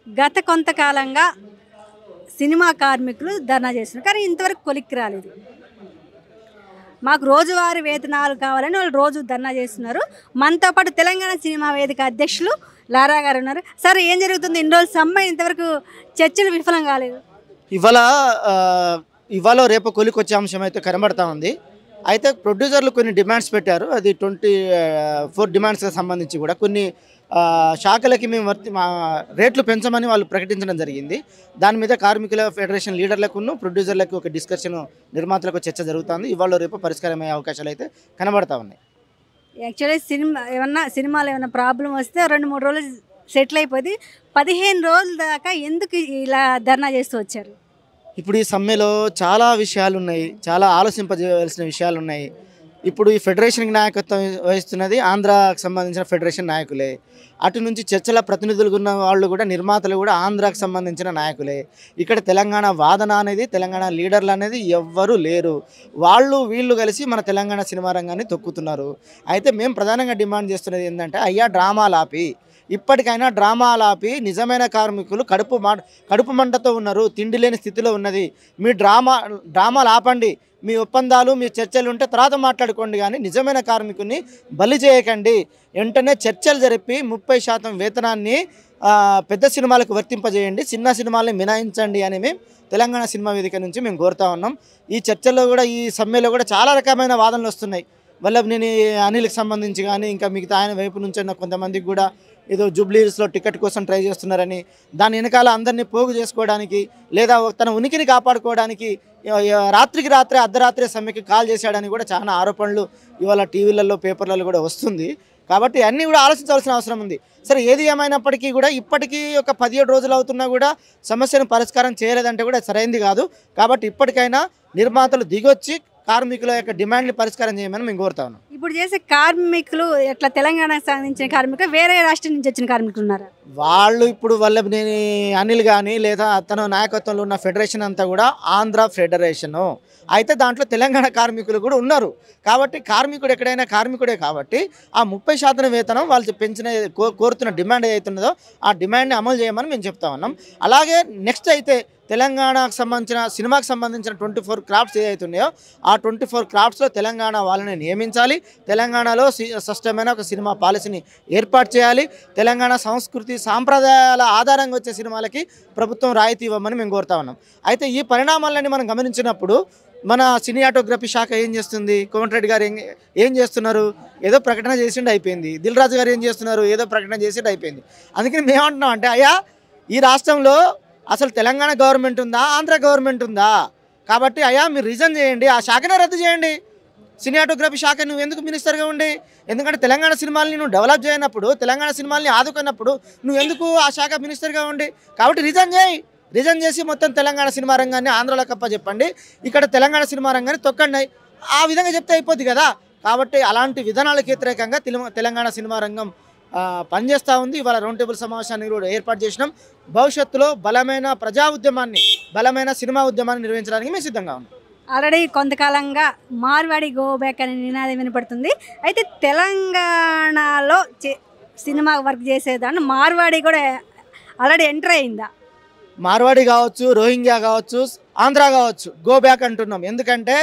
గత కొంతకాలంగా సినిమా కార్మికులు ధర్నా చేస్తున్నారు. కానీ ఇంతవరకు కొలిక్కి రాలేదు. మాకు రోజువారీ వేతనాలు కావాలని వాళ్ళు రోజు ధర్నా చేస్తున్నారు. మనతో పాటు తెలంగాణ సినిమా వేదిక అధ్యక్షులు లారా గారు ఉన్నారు. సార్, ఏం జరుగుతుంది? ఇన్ని రోజులు సమ్మె, ఇంతవరకు చర్చలు విఫలం కాలేదు. ఇవాళ ఇవాళ రేపు కొలికి వచ్చే అంశం అయితే కనబడతా ఉంది. అయితే ప్రొడ్యూసర్లు కొన్ని డిమాండ్స్ పెట్టారు. అది 24 డిమాండ్స్కి సంబంధించి కూడా కొన్ని శాఖలకి మేము రేట్లు పెంచమని వాళ్ళు ప్రకటించడం జరిగింది. దాని మీద కార్మికుల ఫెడరేషన్ లీడర్లకు ప్రొడ్యూసర్లకు ఒక డిస్కషన్, నిర్మాతలకు చర్చ జరుగుతుంది. ఇవాళ రేపు పరిష్కారమయ్యే అవకాశాలు అయితే కనబడతా ఉన్నాయి. యాక్చువల్లీ సినిమాలు ఏమైనా ప్రాబ్లం వస్తే 2-3 రోజులు సెటిల్ అయిపోయింది. 15 రోజుల దాకా ఎందుకు ఇలా ధర్నా చేస్తూ వచ్చారు? ఇప్పుడు ఈ సమ్మెలో చాలా విషయాలు ఉన్నాయి, చాలా ఆలోచింపజేయవలసిన విషయాలు ఉన్నాయి. ఇప్పుడు ఈ ఫెడరేషన్కి నాయకత్వం వహిస్తున్నది ఆంధ్రాకు సంబంధించిన ఫెడరేషన్ నాయకులే. అటు నుంచి చర్చల ప్రతినిధులు ఉన్న వాళ్ళు కూడా, నిర్మాతలు కూడా ఆంధ్రాకు సంబంధించిన నాయకులే. ఇక్కడ తెలంగాణ వాదన అనేది, తెలంగాణ లీడర్లు అనేది ఎవ్వరూ లేరు. వాళ్ళు వీళ్ళు కలిసి మన తెలంగాణ సినిమా రంగాన్ని తొక్కుతున్నారు. అయితే మేము ప్రధానంగా డిమాండ్ చేస్తున్నది ఏంటంటే, అయ్యా డ్రామాలు ఆపి, ఇప్పటికైనా డ్రామాలు ఆపి, నిజమైన కార్మికులు కడుపు మంటతో ఉన్నారు, తిండి లేని స్థితిలో ఉన్నది. మీ డ్రామాలు ఆపండి, మీ ఒప్పందాలు, మీ చర్చలు ఉంటే తర్వాత మాట్లాడుకోండి, కానీ నిజమైన కార్మికుని బలి చేయకండి. వెంటనే చర్చలు జరిపి 30% వేతనాన్ని పెద్ద సినిమాలకు వర్తింపజేయండి, చిన్న సినిమాలని మినహాయించండి అని మేము తెలంగాణ సినిమా వేదిక నుంచి మేము కోరుతా ఉన్నాం. ఈ చర్చల్లో కూడా, ఈ సమ్మెలో కూడా చాలా రకమైన వాదనలు వస్తున్నాయి. వల్లభనేని అనిల్కి సంబంధించి కానీ, ఇంకా మిగతా ఆయన వైపు నుంచి ఉన్న కొంతమందికి కూడా ఏదో జూబ్లీహిల్స్లో టికెట్ కోసం ట్రై చేస్తున్నారని, దాని వెనకాల అందరినీ పోగు చేసుకోవడానికి, లేదా తన ఉనికిని కాపాడుకోవడానికి రాత్రికి రాత్రే అర్ధరాత్రి సమ్మెకి కాల్ చేశాడని కూడా చాలా ఆరోపణలు ఇవాళ టీవీలలో, పేపర్లలో కూడా వస్తుంది. కాబట్టి అన్నీ కూడా ఆలోచించాల్సిన అవసరం ఉంది. సరే, ఏది ఏమైనప్పటికీ కూడా ఇప్పటికీ ఒక 17 రోజులు అవుతున్నా కూడా సమస్యను పరిష్కారం చేయలేదంటే కూడా సరైంది కాదు. కాబట్టి ఇప్పటికైనా నిర్మాతలు దిగొచ్చి కార్మికుల యొక్క డిమాండ్ని పరిష్కారం చేయమని మేము కోరుతా ఉన్నాం. ఇప్పుడు చేసే కార్మికులు ఎట్లా తెలంగాణకు సంబంధించిన కార్మికులు, వేరే రాష్ట్రం నుంచి వచ్చిన కార్మికులు ఉన్నారా? వాళ్ళు ఇప్పుడు వల్లభనేని అనిల్ కానీ, లేదా అతను నాయకత్వంలో ఉన్న ఫెడరేషన్ అంతా కూడా ఆంధ్ర ఫెడరేషను. అయితే దాంట్లో తెలంగాణ కార్మికులు కూడా ఉన్నారు. కాబట్టి కార్మికుడు ఎక్కడైనా కార్మికుడే. కాబట్టి ఆ 30% వేతనం వాళ్ళు పెంచిన కోరుతున్న డిమాండ్ ఏదైతున్నదో ఆ డిమాండ్ని అమలు చేయమని మేము చెప్తా ఉన్నాం. అలాగే నెక్స్ట్ అయితే తెలంగాణకు సంబంధించిన, సినిమాకు సంబంధించిన 24 క్రాఫ్ట్స్ ఏదైతున్నాయో ఆ 24 క్రాఫ్ట్స్లో తెలంగాణ వాళ్ళని నియమించాలి. తెలంగాణలో స్పష్టమైన ఒక సినిమా పాలసీని ఏర్పాటు చేయాలి. తెలంగాణ సంస్కృతి సాంప్రదాయాల ఆధారంగా వచ్చే సినిమాలకి ప్రభుత్వం రాయితీ ఇవ్వమని మేము కోరుతా ఉన్నాం. అయితే ఈ పరిణామాలన్నీ మనం గమనించినప్పుడు మన సినిమాటోగ్రఫీ శాఖ ఏం చేస్తుంది? కోమటిరెడ్డి గారు ఏం చేస్తున్నారు? ఏదో ప్రకటన చేసిండు, అయిపోయింది. దిల్ రాజు గారు ఏం చేస్తున్నారు? ఏదో ప్రకటన చేసిండు, అయిపోయింది. అందుకని మేమంటున్నాం అంటే, అయ్యా, ఈ రాష్ట్రంలో అసలు తెలంగాణ గవర్నమెంట్ ఉందా, ఆంధ్ర గవర్నమెంట్ ఉందా? కాబట్టి అయ్యా, మీరు రిజైన్ చేయండి, ఆ శాఖనే రద్దు చేయండి. సినిమాటోగ్రఫీ శాఖ నువ్వు ఎందుకు మినిస్టర్గా ఉండి? ఎందుకంటే తెలంగాణ సినిమాల్ని నువ్వు డెవలప్ చేయనప్పుడు, తెలంగాణ సినిమాల్ని ఆదుకున్నప్పుడు నువ్వు ఎందుకు ఆ శాఖ మినిస్టర్గా ఉండి? కాబట్టి రిజైన్ చేసి మొత్తం తెలంగాణ సినిమా రంగాన్ని ఆంధ్రలో చెప్పండి, ఇక్కడ తెలంగాణ సినిమా రంగాన్ని తొక్కండి. ఆ విధంగా చెప్తే అయిపోద్ది కదా. కాబట్టి అలాంటి విధానాలకు వ్యతిరేకంగా తెలంగాణ సినిమా రంగం పనిచేస్తూ ఉంది. ఇవాళ రౌండ్ టేబుల్ సమావేశాన్ని కూడా ఏర్పాటు చేసినాం. భవిష్యత్తులో బలమైన ప్రజా ఉద్యమాన్ని, బలమైన సినిమా ఉద్యమాన్ని నిర్వహించడానికి మేము సిద్ధంగా ఉన్నాం. ఆల్రెడీ కొంతకాలంగా మార్వాడి గో బ్యాక్ అనే నినాదం వినపడుతుంది. అయితే తెలంగాణలో సినిమా వర్క్ చేసేదాన్ని మార్వాడి కూడా ఆల్రెడీ ఎంటర్ అయిందా? మార్వాడి కావచ్చు, రోహింగ్యా కావచ్చు, ఆంధ్ర కావచ్చు, గో బ్యాక్ అంటున్నాం. ఎందుకంటే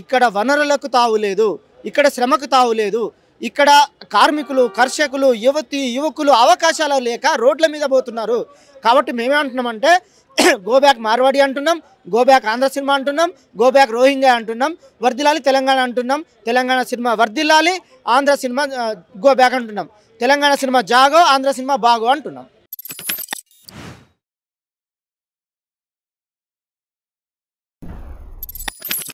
ఇక్కడ వనరులకు తావులేదు, ఇక్కడ శ్రమకు తావులేదు, ఇక్కడ కార్మికులు, కర్షకులు, యువకులు అవకాశాలు లేక రోడ్ల మీద పోతున్నారు. కాబట్టి మేమే అంటున్నామంటే, గో బ్యాక్ మార్వాడి అంటున్నాం, గో బ్యాక్ ఆంధ్ర సినిమా అంటున్నాం, గో బ్యాక్ రోహింగ్యా అంటున్నాం, వర్దిల్లాలి తెలంగాణ అంటున్నాం, తెలంగాణ సినిమా వర్దిల్లాలి, ఆంధ్ర సినిమా గో బ్యాక్ అంటున్నాం, తెలంగాణ సినిమా జాగో, ఆంధ్ర సినిమా బాగో అంటున్నాం.